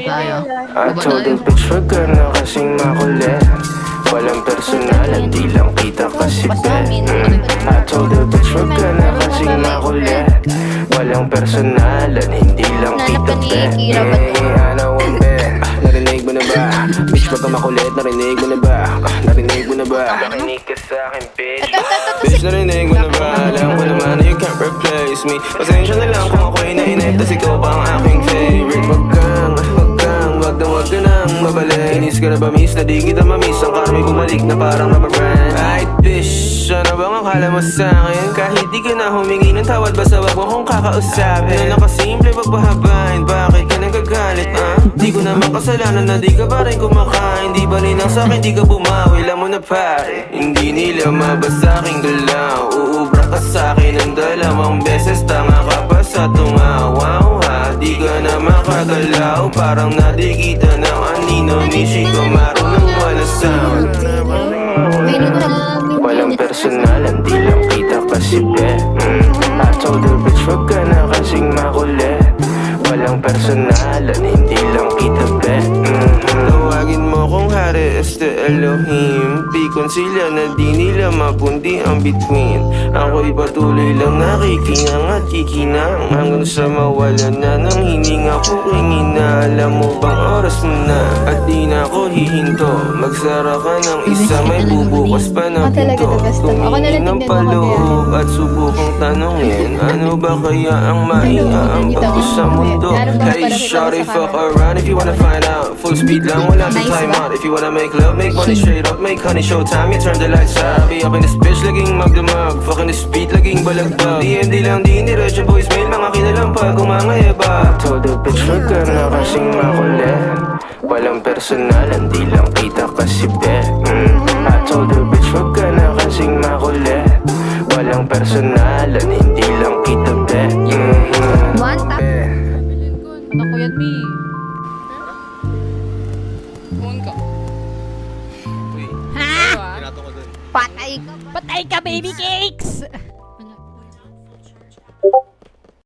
tayo. I told the bitch wag ka na kasing makulit. Walang personalan, di lang kita kasi bet. I told the bitch wag ka na kasing makulit. Walang personalan, hindi lang kita bet. Ano ang bet? Narinig mo na ba? Bitch wag ka makulit, narinig mo na ba? Narinig mo na ba? Narinig ka sa'kin bitch. Bitch narinig mo na ba? Alam ko naman na you can't replace me. Pasensya na lang kung ako'y nainip, tas ikaw pa ang aking favorite. Wag ka nang mabalik. Inis ka na ba miss? Na di kita mamiss. Ang karmi bumalik na parang rubber-band. Ay bitch, ano bang akala mo sa'kin? Kahit di ka na humingi ng tawad, basta wag mo kong kakausapin. Na nakasimple wag pahabain. Bakit ka nagagalit Di ko naman kasalanan na di ka pa rin kumakain. Di ba rin ang sa'kin di ka bumawi? Alam mo na pare, hindi nila mabasa aking galaw. Uubra ka sa'kin ng dalawang beses. Tanga ka pa sa tungawaw ha. Di ka na makagalaw. Parang nadikita ng anino. Mishi ko marunong wala sound. Walang personalan, di lang kita kasi bet. I told her bitch wag ka na kasing makulit. Walang personalan, hindi lang kita bet. Tawagin mo kung hari este Elohim. Pikon sila na di nila mapundi ang between. Ako'y patuloy lang nakikinang at kikinang hanggang sa mawala na ng hininga ko na. Alam mo bang oras mo na at di na ako hihinto. Magsara ka ng isa, may bubukas pa ng pinto. Tumingin ng paloob at subukang tanongin, ano ba kaya ang maiaambag ko sa mundo? Hey shawty, fuck around if you wanna find out. Full speed lang, wala sa time out. If you wanna make love, make money straight up. Make honey, showtime, you turn the lights out. Be up in this bitch, laging magdamag. Fucking this beat, laging balagbag. DMD lang, di niretso voicemail, mga kinalampag kung mga iba. Told the bitch, wag ka na kasing makulit. Walang personalan, di lang kita kasi bet. I told the bitch, wag ka na kasing makulit. Walang personalan, hindi lang kita bet. One tap. Ano ko yan, Mi? Kumun ka. Ha? Patay ka. Patay ka, baby cakes!